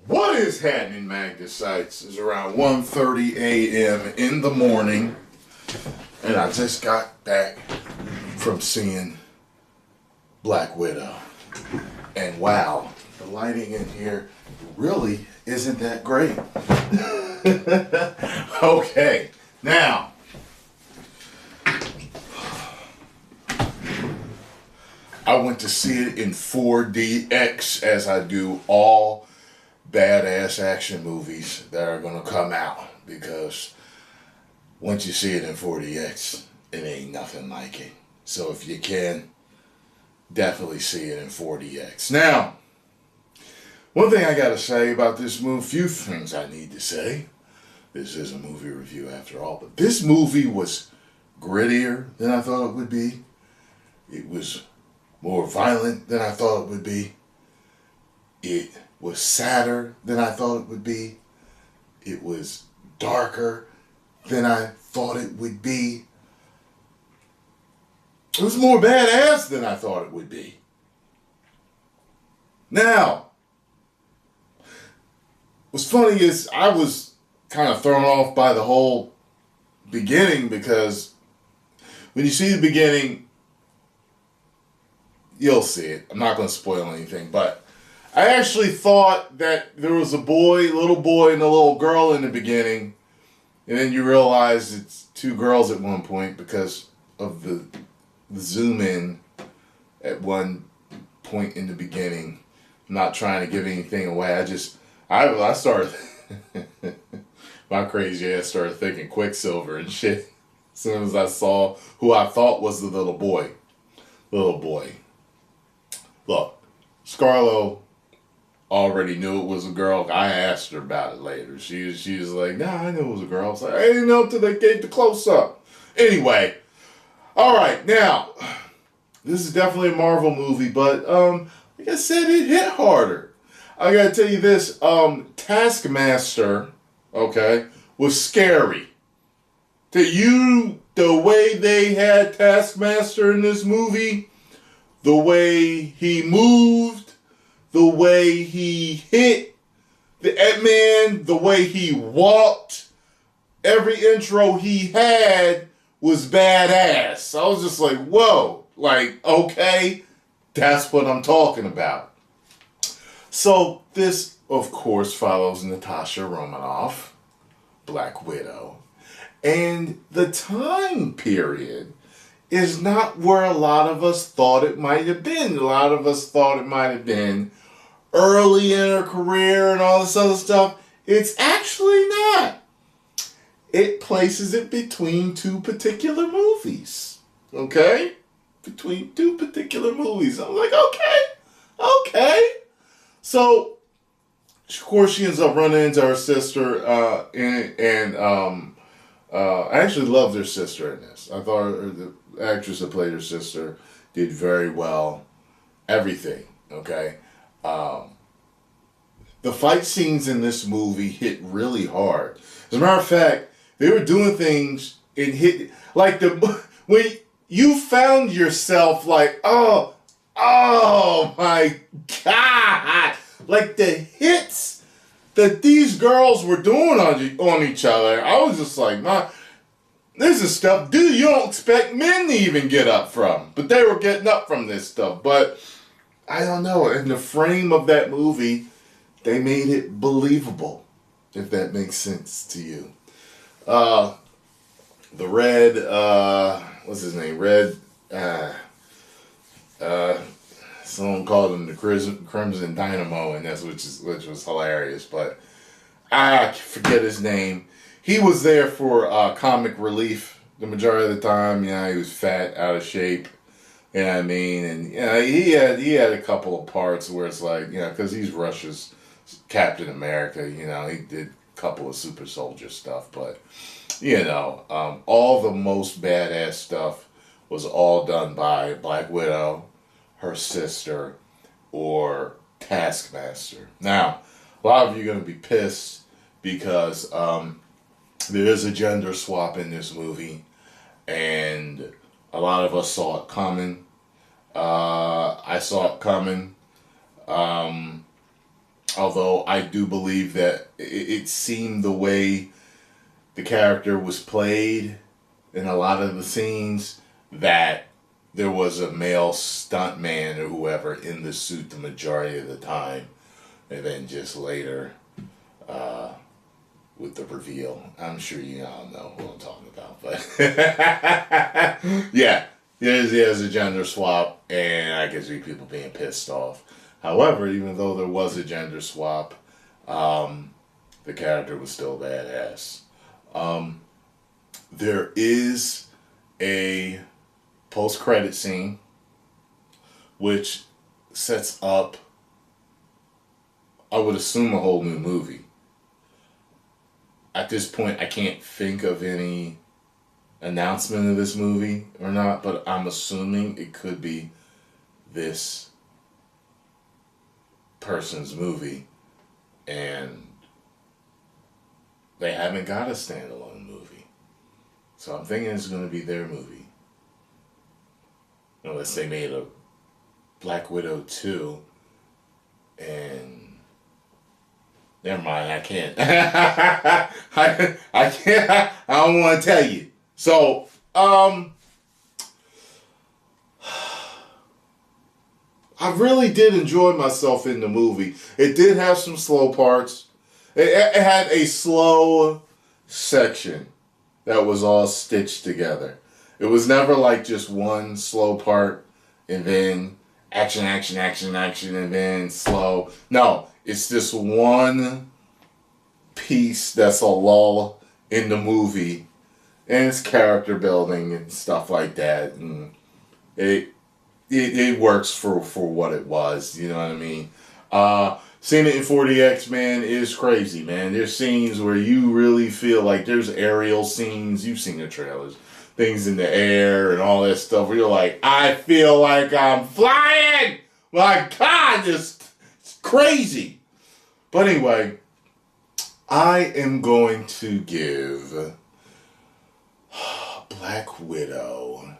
What is happening, Magnus sites? It's around 1:30 a.m. in the morning, and I just got back from seeing Black Widow. And wow, the lighting in here really isn't that great. Okay, now, I went to see it in 4DX, as I do all badass action movies that are going to come out, because once you see it in 4DX, it ain't nothing like it. So if you can, definitely see it in 4DX. Now, one thing I got to say about this movie, few things I need to say. This is a movie review after all, but this movie was grittier than I thought it would be. It was more violent than I thought it would be. It was sadder than I thought it would be. It was darker than I thought it would be. It was more badass than I thought it would be. Now, what's funny is I was kind of thrown off by the whole beginning, because when you see the beginning, you'll see it. I'm not going to spoil anything, but I actually thought that there was a little boy and a little girl in the beginning, and then you realize it's two girls at one point because of the zoom in at one point in the beginning. I'm not trying to give anything away. I started, my crazy ass started thinking Quicksilver and shit as soon as I saw who I thought was the little boy. Look, Scarlett already knew it was a girl. I asked her about it later. She was like, nah, I knew it was a girl. I was like, I didn't know until they gave the close-up. Anyway, alright, now, this is definitely a Marvel movie, but, like I said, it hit harder. I gotta tell you this, Taskmaster, okay, was scary. The way they had Taskmaster in this movie, the way he moved, the way he hit the Ant-Man, the way he walked, every intro he had was badass. I was just like, whoa, like, okay, that's what I'm talking about. So this, of course, follows Natasha Romanoff, Black Widow. And the time period is not where a lot of us thought it might have been. A lot of us thought it might have been early in her career and all this other stuff. It's actually not. It places it between two particular movies. Okay? Between two particular movies. I'm like, okay. So, of course, she ends up running into her sister, and I actually loved her sister in this. I thought the actress that played her sister did very well. Everything, okay? The fight scenes in this movie hit really hard. As a matter of fact, they were doing things and hit, like when you found yourself like, oh my God, like the hits that these girls were doing on each other. I was just like, this is stuff, dude, you don't expect men to even get up from. But they were getting up from this stuff. But I don't know, in the frame of that movie, they made it believable, if that makes sense to you. The Red, what's his name? Someone called him the Crimson Dynamo, and which was hilarious. But I forget his name. He was there for comic relief the majority of the time. You know, he was fat, out of shape. You know what I mean? And you know, he had a couple of parts where it's like, you know, because he's Russia's Captain America. You know, he did a couple of super soldier stuff, but you know, all the most badass stuff was all done by Black Widow, her sister, or Taskmaster. Now, a lot of you are going to be pissed because there is a gender swap in this movie, and a lot of us saw it coming. I saw it coming. Although I do believe that it seemed the way the character was played in a lot of the scenes that there was a male stuntman or whoever in the suit the majority of the time, and then just later with the reveal. I'm sure you all know who I'm talking about, but yeah, there's a gender swap, and I can see people being pissed off. However, even though there was a gender swap, the character was still badass. There is a post-credit scene which sets up, I would assume, a whole new movie. At this point, I can't think of any announcement of this movie or not, but I'm assuming it could be this person's movie, and they haven't got a standalone movie. So I'm thinking it's going to be their movie. Unless they made a Black Widow 2, and never mind, I can't. I can't. I don't want to tell you. So, I really did enjoy myself in the movie. It did have some slow parts. It had a slow section that was all stitched together. It was never like just one slow part and then action, action, action, action, and then slow. No, it's this one piece that's a lull in the movie, and it's character building and stuff like that, and it works for what it was. You know what I mean? Seeing it in 4DX, man, is crazy, man. There's scenes where you really feel like there's aerial scenes. You've seen the trailers. Things in the air and all that stuff where you're like, I feel like I'm flying! My God, it's crazy. But anyway, I am going to give Black Widow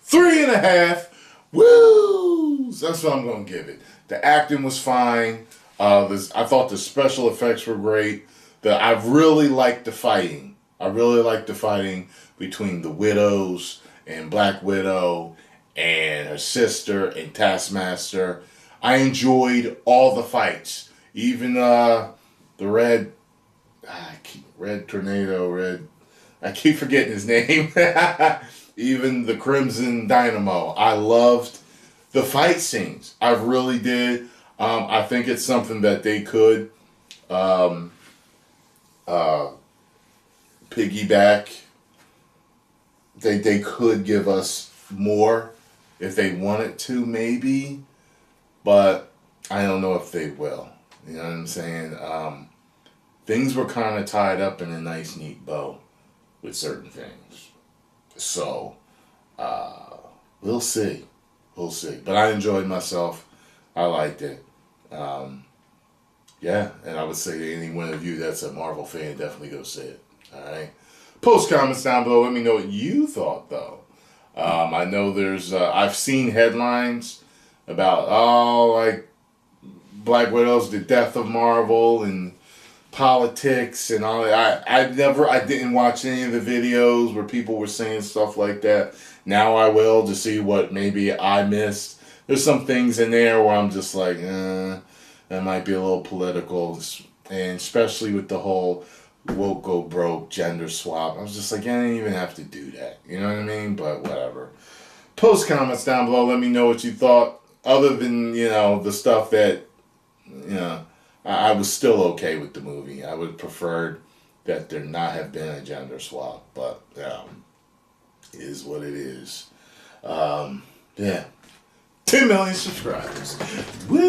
3.5. Woo! That's what I'm going to give it. The acting was fine. I thought the special effects were great. I really liked the fighting. I really liked the fighting between the Widows and Black Widow and her sister and Taskmaster. I enjoyed all the fights. Even the Red Tornado, I keep forgetting his name. Even the Crimson Dynamo. I loved the fight scenes. I really did. I think it's something that they could piggyback. They could give us more if they wanted to, maybe. But I don't know if they will. You know what I'm saying? Things were kind of tied up in a nice, neat bow with certain things. So, we'll see. We'll see. But I enjoyed myself. I liked it. Yeah, and I would say to any one of you that's a Marvel fan, definitely go see it. Alright? Post comments down below. Let me know what you thought, though. I know there's... I've seen headlines about, like, Black Widow's the death of Marvel and politics and all that. I didn't watch any of the videos where people were saying stuff like that. Now I will, to see what maybe I missed. There's some things in there where I'm just like, that might be a little political, and especially with the whole woke go broke gender swap. I was just like, I didn't even have to do that. You know what I mean? But whatever. Post comments down below. Let me know what you thought. Other than, the stuff that, I was still okay with the movie. I would have preferred that there not have been a gender swap. But, it is what it is. Yeah. 10 million subscribers. Woo!